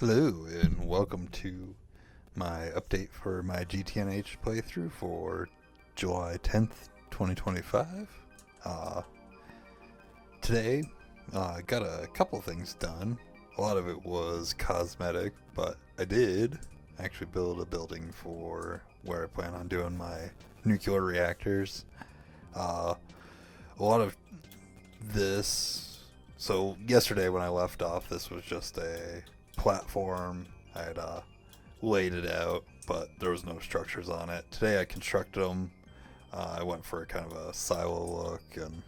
Hello, and welcome to my update for my GTNH playthrough for July 10th, 2025. Uh, Today, I got a couple things done. A lot of it was cosmetic, but I did actually build a building for where I plan on doing my nuclear reactors. Uh, a lot of this. So, yesterday when I left off, this was just a platform. I had laid it out, but there was no structures on it. Today I constructed them. I went for kind of a silo look, and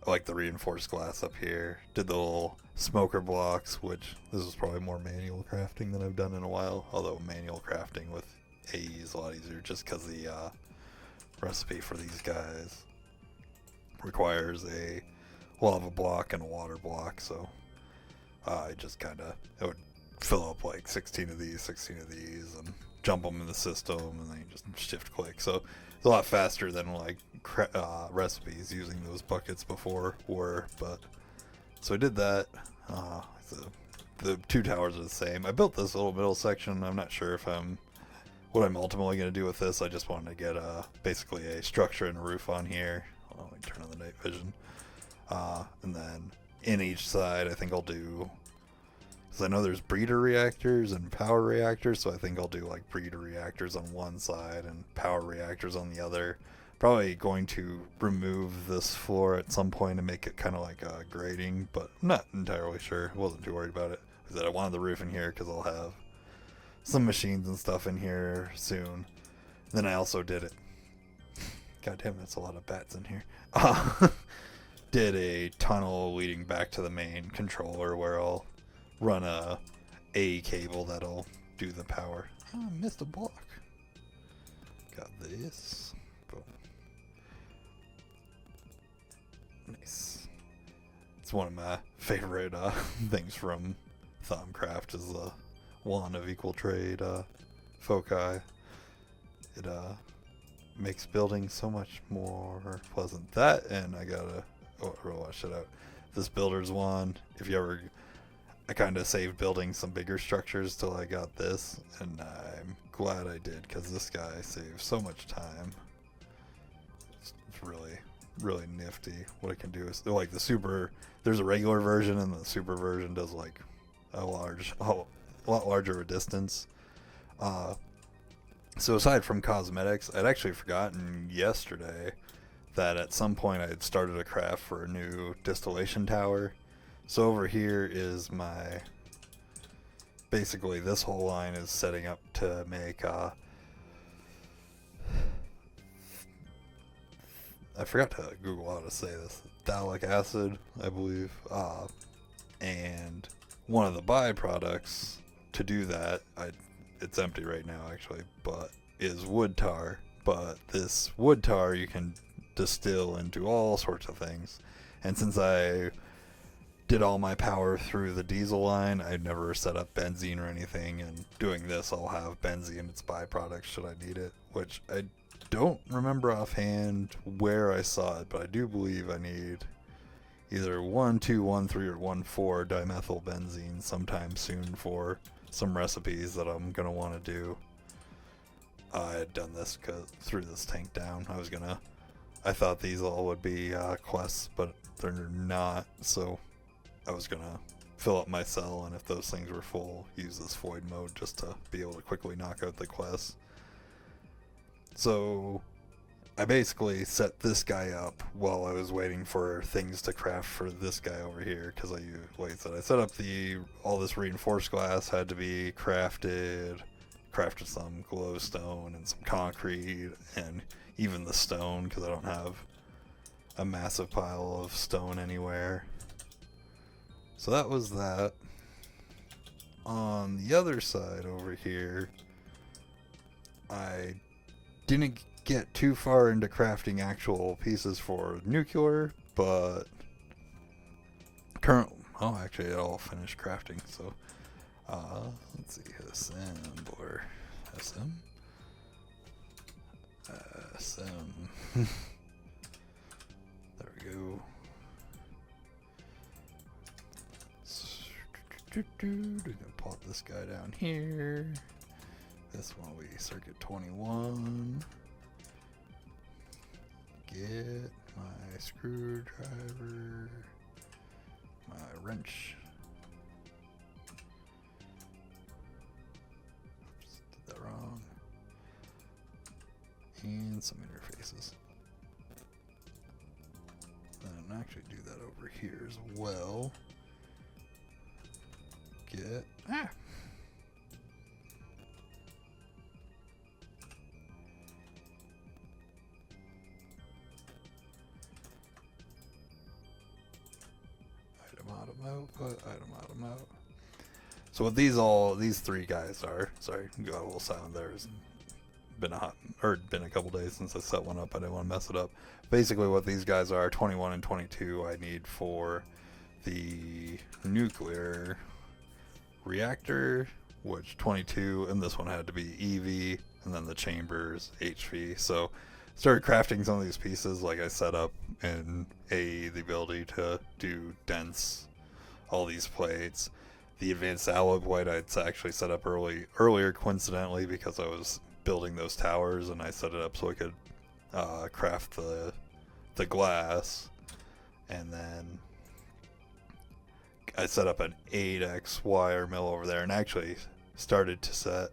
I like the reinforced glass up here. Did the little smoker blocks, which this is probably more manual crafting than I've done in a while. Although manual crafting with AE is a lot easier, just because the recipe for these guys requires a lava block and a water block. So I just kind of I would fill up like 16 of these, and jump them in the system, and then you just shift click. So it's a lot faster than like recipes using those buckets before were. But so I did that. The two towers are the same. I built this little middle section. I'm not sure if what I'm ultimately going to do with this. I just wanted to get basically a structure and a roof on here. Let me turn on the night vision. And then in each side, I think I'll do, because I know there's breeder reactors and power reactors, so I think I'll do like breeder reactors on one side and power reactors on the other. Probably going to remove this floor at some point and make it kind of like a grading, but I'm not entirely sure. I wasn't too worried about it. I said I wanted the roof in here because I'll have some machines and stuff in here soon. Then I also did it. God damn, that's a lot of bats in here. Did a tunnel leading back to the main controller where I'll run a cable that'll do the power. Oh, I missed a block. Got this. Boom. Nice. It's one of my favorite things from Thumbcraft is the wand of equal trade foci. It makes building so much more pleasant. That, and I gotta watch it out. This builder's wand. I kind of saved building some bigger structures till I got this, and I'm glad I did because this guy saves so much time. It's really, really nifty. What it can do is like the super. There's a regular version, and the super version does like a lot larger a distance. So aside from cosmetics, I'd actually forgotten yesterday that at some point I had started a craft for a new distillation tower. So over here is basically this whole line is setting up to make I forgot to Google how to say this, phthalic acid, I believe, and one of the byproducts to do that, it's empty right now actually, but is wood tar. But this wood tar you can distill into all sorts of things, and since I did all my power through the diesel line, I'd never set up benzene or anything, and doing this I'll have benzene and its byproducts should I need it, which I don't remember offhand where I saw it, but I do believe I need either 1,2,1,3 or 1,4 dimethyl benzene sometime soon for some recipes that I'm gonna want to do. I had done this threw this tank down. I thought these all would be quests, but they're not, so I was gonna fill up my cell, and if those things were full, use this void mode just to be able to quickly knock out the quests. So I basically set this guy up while I was waiting for things to craft for this guy over here, because like I said, I set up all this reinforced glass had to be crafted some glowstone and some concrete, and even the stone, because I don't have a massive pile of stone anywhere. So that was that. On the other side over here, I didn't get too far into crafting actual pieces for nuclear, but actually it all finished crafting, so let's see, assembler, there we go. Gonna pop this guy down here. This one will be circuit 21. Get my screwdriver, my wrench. Oops, did that wrong. And some interfaces. Then actually do that over here as well. Get item output, item out. So what these three guys are, sorry, got a little sound there. It's been a couple days since I set one up. I didn't want to mess it up. Basically what these guys are, 21 and 22, I need for the nuclear reactor, which 22, and this one had to be EV, and then the chambers HV. So started crafting some of these pieces, like I set up in the ability to do dense all these plates. The advanced alloy white I'd actually set up earlier coincidentally because I was building those towers, and I set it up so I could craft the glass, and then I set up an 8x wire mill over there, and actually started to set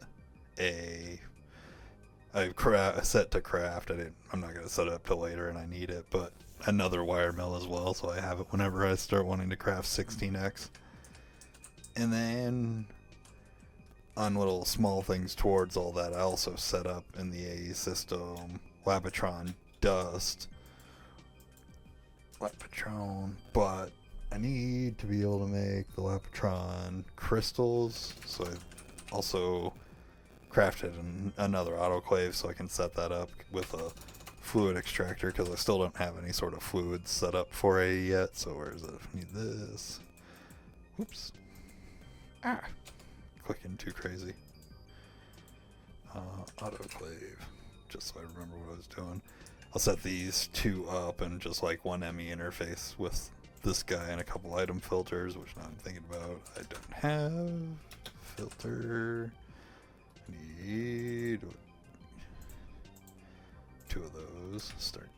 set to craft. I'm not gonna set it up till later, and I need it, but another wire mill as well, so I have it whenever I start wanting to craft 16x. And then on little small things towards all that, I also set up in the AE system Lapatron dust. But I need to be able to make the Lapatron crystals, so I also crafted another autoclave so I can set that up with a fluid extractor, because I still don't have any sort of fluid set up for AE yet. So where is it? Need this. Whoops. Clicking too crazy. Autoclave, just so I remember what I was doing. I'll set these two up and just like one ME interface with this guy and a couple item filters, which now I'm thinking about. I don't have filter. I need two of those. Start.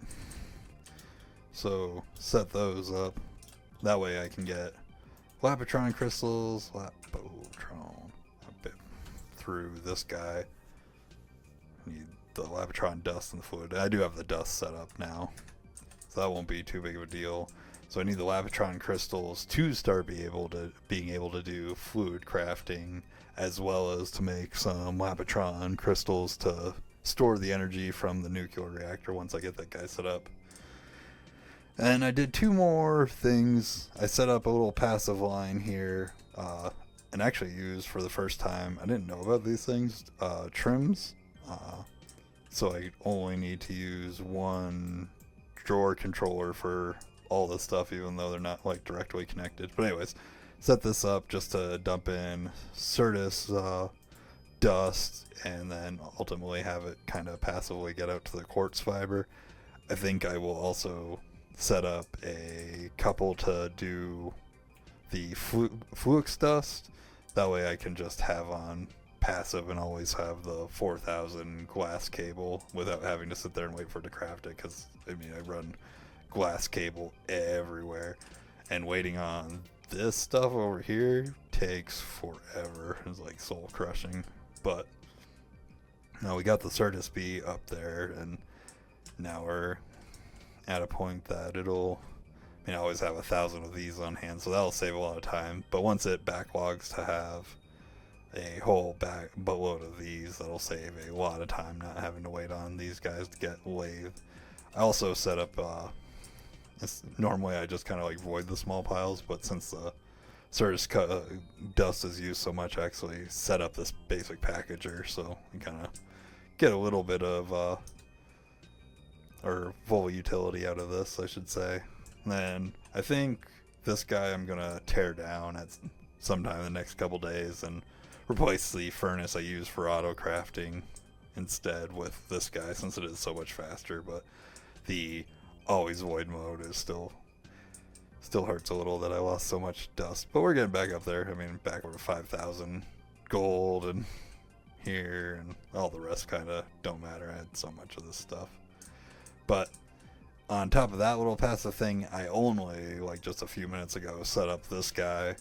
So set those up. That way I can get Lapatron crystals, Lapotron, a bit through this guy. Need the Lapatron dust and the fluid. I do have the dust set up now, so that won't be too big of a deal. So I need the Lapatron crystals to start being able to do fluid crafting, as well as to make some Lapatron crystals to store the energy from the nuclear reactor once I get that guy set up. And I did two more things. I set up a little passive line here, and actually used for the first time, I didn't know about these things, trims. So I only need to use one drawer controller for all this stuff, even though they're not like directly connected. But anyways, set this up just to dump in Certus dust, and then ultimately have it kind of passively get out to the quartz fiber. I think I will also set up a couple to do the flux dust. That way I can just have on passive and always have the 4000 glass cable without having to sit there and wait for it to craft it, because I mean I run glass cable everywhere, and waiting on this stuff over here takes forever. It's like soul crushing. But now we got the Certus B up there, and now we're at a point that it'll, I mean, I always have 1,000 of these on hand, so that'll save a lot of time. But once it backlogs to have a whole boatload of these, that'll save a lot of time not having to wait on these guys to get lathed. I also set up, normally I just kind of like void the small piles, but since the Certus dust is used so much, I actually set up this basic packager, so we kind of get a little bit of, or full utility out of this, I should say. And then I think this guy I'm going to tear down at sometime in the next couple days and replace the furnace I use for auto crafting instead with this guy, since it is so much faster. But the always void mode is still Still hurts a little that I lost so much dust, but we're getting back up there. I mean, back over 5,000 gold and here, and all the rest kind of don't matter. I had so much of this stuff. But on top of that little passive thing, I only, like just a few minutes ago, set up this guy,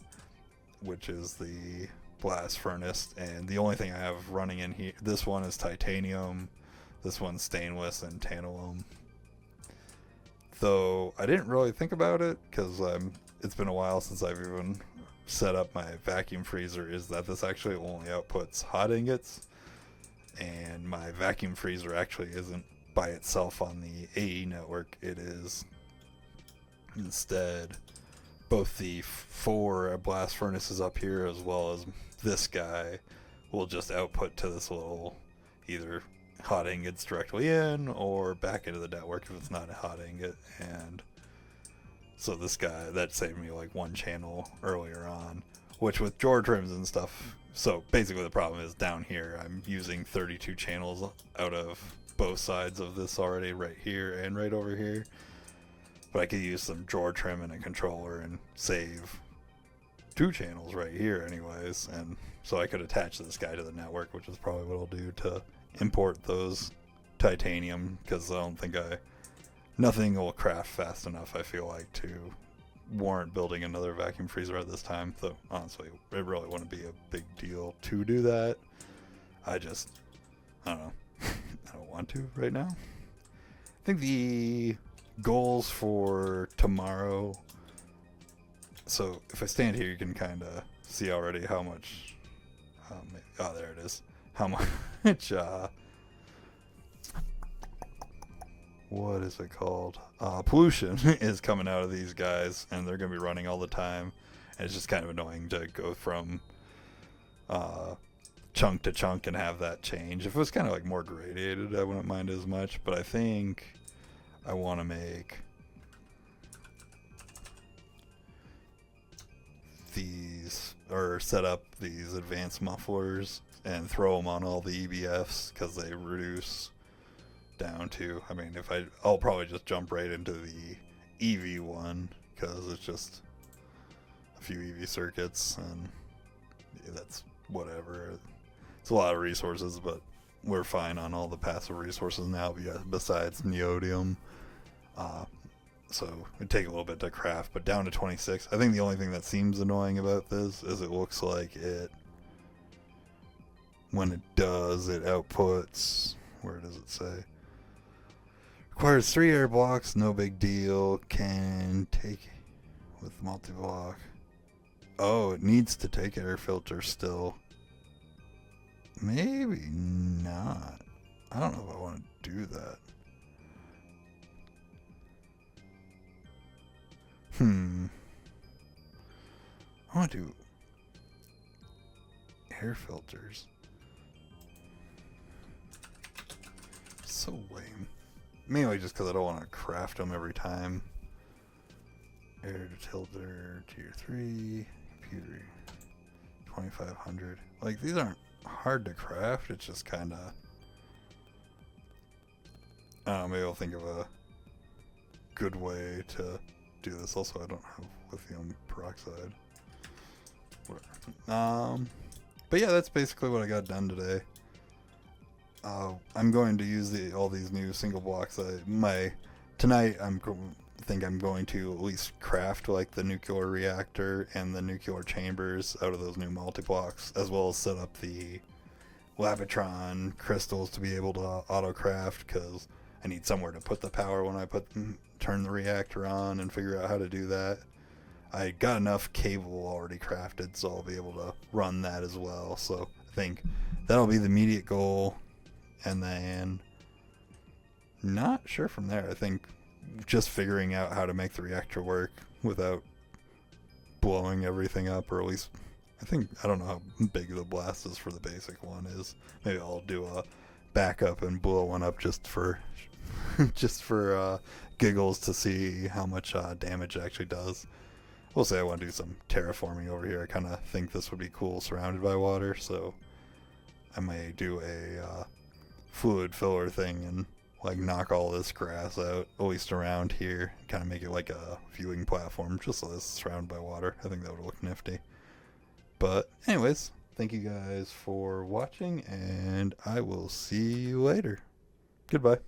which is the blast furnace, and the only thing I have running in here, this one is titanium, this one's stainless and tantalum. Though I didn't really think about it, because it's been a while since I've even set up my vacuum freezer, is that this actually only outputs hot ingots, and my vacuum freezer actually isn't by itself on the AE network. It is instead both the 4 blast furnaces up here as well as this guy will just output to this little either hot ingots directly in or back into the network if it's not a hot ingot. And so this guy, that saved me like 1 channel earlier on, which with drawer trims and stuff. So basically the problem is down here I'm using 32 channels out of both sides of this already, right here and right over here. But I could use some drawer trim and a controller and save 2 channels right here anyways. And so I could attach this guy to the network, which is probably what I'll do to import those titanium, because I don't think nothing will craft fast enough, I feel like, to warrant building another vacuum freezer at this time. So honestly, it really wouldn't be a big deal to do that. I don't know. I don't want to right now. I think the goals for tomorrow, so if I stand here you can kind of see already how much there it is, how much what is it called, pollution is coming out of these guys, and they're going to be running all the time, and it's just kind of annoying to go from chunk to chunk and have that change. If it was kind of like more gradated, I wouldn't mind as much, but I think I want to make these, or set up these advanced mufflers and throw them on all the EBFs, because they reduce down to, I mean, I'll probably just jump right into the EV one, because it's just a few EV circuits, and that's whatever. It's a lot of resources, but we're fine on all the passive resources now, besides neodymium. So it'd take a little bit to craft, but down to 26. I think the only thing that seems annoying about this is it looks like when it does, it outputs, where does it say? Requires 3 air blocks, no big deal. Can take with multi-block. Oh, it needs to take air filter still. Maybe not. I don't know if I want to do that. I want to do air filters. So lame. Mainly just because I don't want to craft them every time. Air filter tier 3, computer 2500. Like, these aren't hard to craft, it's just kind of, I don't know, maybe I'll think of a good way to do this. Also, I don't have lithium peroxide. Whatever. But yeah, that's basically what I got done today. I'm going to use all these new single blocks. Tonight I think I'm going to at least craft like the nuclear reactor and the nuclear chambers out of those new multi-blocks, as well as set up the Labitron crystals to be able to auto-craft, because I need somewhere to put the power when I turn the reactor on, and figure out how to do that. I got enough cable already crafted, so I'll be able to run that as well. So I think that'll be the immediate goal, and then not sure from there. I think just figuring out how to make the reactor work without blowing everything up, or at least I don't know how big the blast is for the basic one is. Maybe I'll do a backup and blow one up just for giggles, to see how much damage it actually does. We'll say I want to do some terraforming over here. I kind of think this would be cool surrounded by water, so I may do a fluid filler thing, and like knock all this grass out, at least around here, kind of make it like a viewing platform, just so it's surrounded by water. I think that would look nifty. But anyways, thank you guys for watching, and I will see you later. Goodbye.